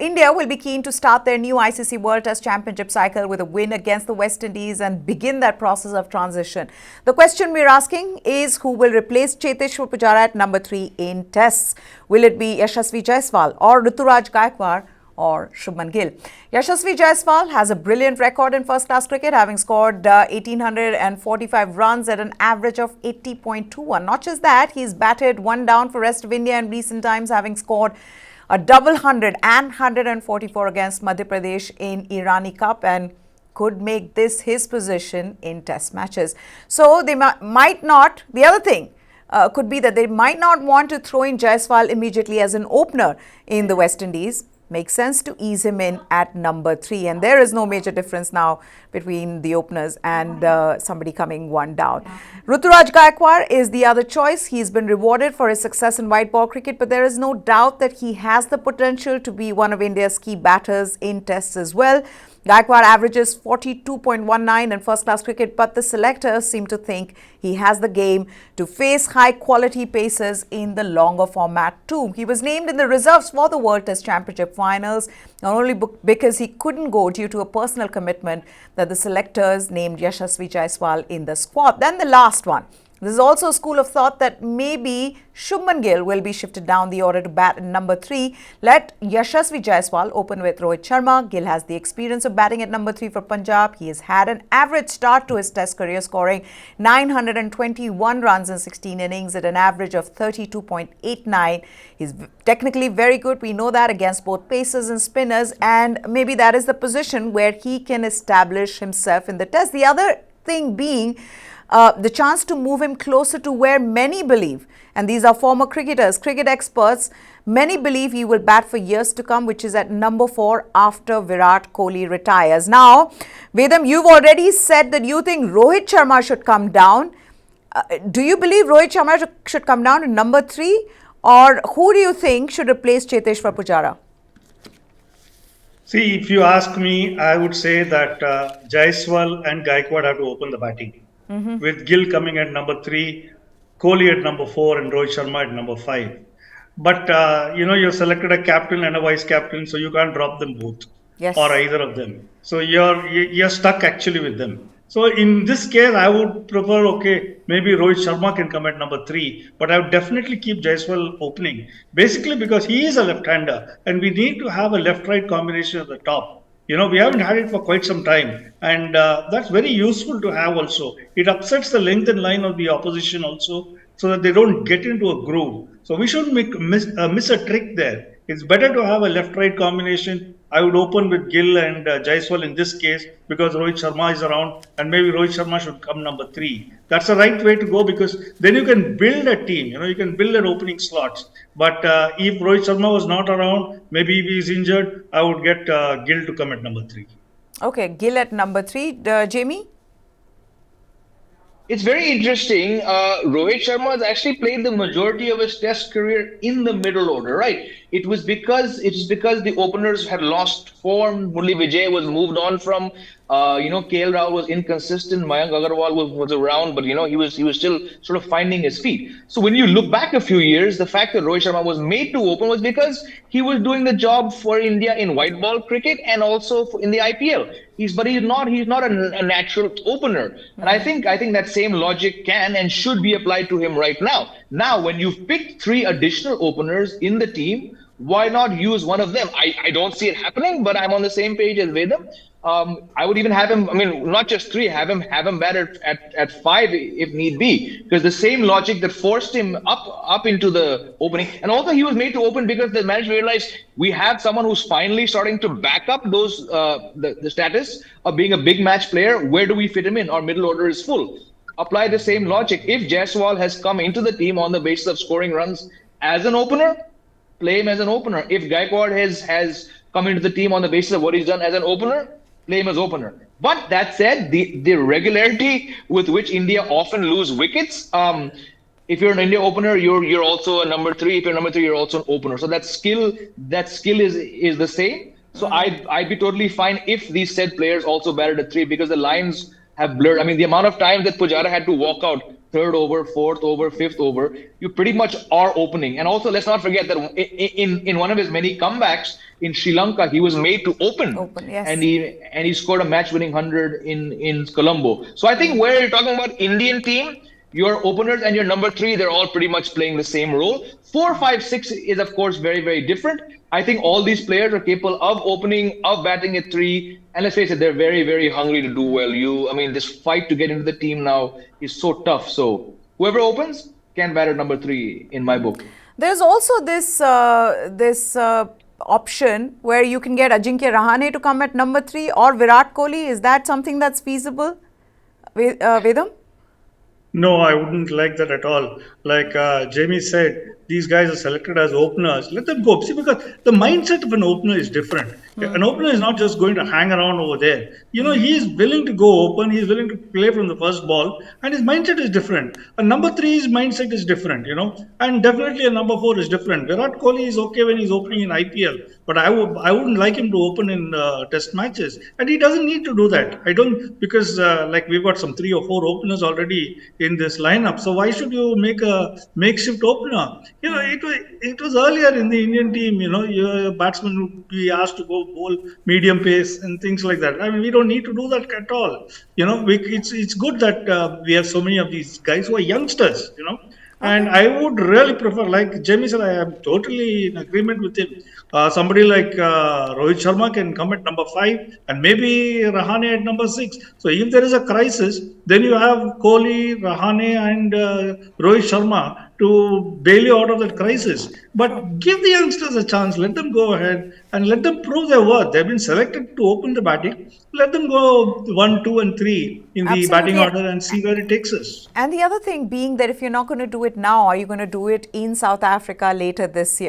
India will be keen to start their new ICC World Test Championship cycle with a win against the West Indies and begin that process of transition. The question we're asking is who will replace Cheteshwar Pujara at number 3 in Tests? Will it be Yashasvi Jaiswal or Ruturaj or Shubman Gill? Yashasvi Jaiswal has a brilliant record in first-class cricket, having scored 1,845 runs at an average of 80.21. Not just that, he's batted one down for rest of India in recent times, having scored a double 100 and 144 against Madhya Pradesh in Irani Cup, and could make this his position in test matches. So they might not, the other thing could be that they might not want to throw in Jaiswal immediately as an opener in the West Indies. Makes sense to ease him in at number 3, and there is no major difference now between the openers and somebody coming one down. Ruturaj is the other choice. He's been rewarded for his success in white ball cricket, but there is no doubt that he has the potential to be one of India's key batters in tests as well. Gaikwad averages 42.19 in first-class cricket, but the selectors seem to think he has the game to face high-quality pacers in the longer format too. He was named in the reserves for the World Test Championship finals, not only because he couldn't go due to a personal commitment that the selectors named Yashasvi Jaiswal in the squad. Then the last one. There's also a school of thought that maybe Shubman Gill will be shifted down the order to bat at number 3. Let Yashasvi Jaiswal open with Rohit Sharma. Gill has the experience of batting at number 3 for Punjab. He has had an average start to his test career, scoring 921 runs in 16 innings at an average of 32.89. He's technically very good. We know that, against both pacers and spinners, and maybe that is the position where he can establish himself in the test. The other thing being the chance to move him closer to where many believe, and these are former cricketers, cricket experts, many believe he will bat for years to come, which is at number 4 after Virat Kohli retires. Now, Vedam, you've already said that you think Rohit Sharma should come down. Do you believe Rohit Sharma should come down to number 3, or who do you think should replace Cheteshwar Pujara? See, if you ask me, I would say that Jaiswal and Gaikwad have to open the batting. With Gill coming at number 3, Kohli at number 4, and Rohit Sharma at number 5. But, you've selected a captain and a vice captain, so you can't drop them both. Yes. Or either of them. So you're stuck actually with them. So in this case, I would prefer, maybe Rohit Sharma can come at number 3, but I would definitely keep Jaiswal opening. Basically because he is a left-hander, and we need to have a left-right combination at the top. We haven't had it for quite some time, and that's very useful to have also. It upsets the length and line of the opposition also, so that they don't get into a groove. So we shouldn't miss a trick there. It's better to have a left-right combination. I would open with Gill and Jaiswal in this case, because Rohit Sharma is around, and maybe Rohit Sharma should come number 3. That's the right way to go, because then you can build a team. You can build an opening slots. But if Rohit Sharma was not around, maybe if he's injured, I would get Gill to come at number 3. Okay, Gill at number 3. Jamie? It's very interesting. Rohit Sharma has actually played the majority of his test career in the middle order, right? It was because the openers had lost form. Murli Vijay was moved on from. KL Rahul was inconsistent. Mayank Agarwal was around, but he was still sort of finding his feet. So when you look back a few years, the fact that Rohit Sharma was made to open was because he was doing the job for India in white ball cricket and also in the IPL. He's not a natural opener. And I think that same logic can and should be applied to him right now. Now, when you've picked 3 additional openers in the team, why not use one of them? I don't see it happening, but I'm on the same page as Vedam. I would even have him, not just 3, have him bat at 5 if need be, because the same logic that forced him up into the opening, and also he was made to open because the management realized we have someone who's finally starting to back up those the status of being a big match player. Where do we fit him in? Our middle order is full. Apply the same logic. If Jaiswal has come into the team on the basis of scoring runs as an opener, play him as an opener. If Gaikwad has come into the team on the basis of what he's done as an opener, play him as opener. But that said, the regularity with which India often lose wickets, if you're an India opener, you're also a number 3. If you're number 3, you're also an opener. So that skill is the same. So I'd be totally fine if these said players also batted at 3, because the lines have blurred. The amount of time that Pujara had to walk out third over, fourth over, fifth over, you pretty much are opening. And also, let's not forget that in one of his many comebacks in Sri Lanka, he was made to open. Yes. And he scored a match-winning 100 in Colombo. So I think where you're talking about Indian team, your openers and your number three, they're all pretty much playing the same role. 4, 5, 6 is, of course, very, very different. I think all these players are capable of opening, of batting at three. And let's face it, they're very, very hungry to do well. This fight to get into the team now is so tough. So whoever opens can bat at number three in my book. There's also this option where you can get Ajinkya Rahane to come at number 3 or Virat Kohli. Is that something that's feasible, Vedam? No, I wouldn't like that at all. Like Jamie said, these guys are selected as openers. Let them go. See, because the mindset of an opener is different. An opener is not just going to hang around over there. He is willing to go open. He is willing to play from the first ball. And his mindset is different. A number 3's mindset is different, And definitely a number 4 is different. Virat Kohli is okay when he's opening in IPL. But I wouldn't like him to open in test matches. And he doesn't need to do that. I don't, because we've got some 3 or 4 openers already in this lineup. So why should you make a makeshift opener? It was earlier in the Indian team, your batsman would be asked to go bowl medium pace and things like that. I mean, we don't need to do that at all. It's good that we have so many of these guys who are youngsters, And I would really prefer, like Jamie said, I am totally in agreement with him. Somebody like Rohit Sharma can come at number 5 and maybe Rahane at number 6. So if there is a crisis, then you have Kohli, Rahane and Rohit Sharma to bail you out of that crisis. But give the youngsters a chance. Let them go ahead and let them prove their worth. They've been selected to open the batting. Let them go 1, 2 and 3 in the batting order and see where it takes us. And the other thing being that if you're not going to do it now, are you going to do it in South Africa later this year?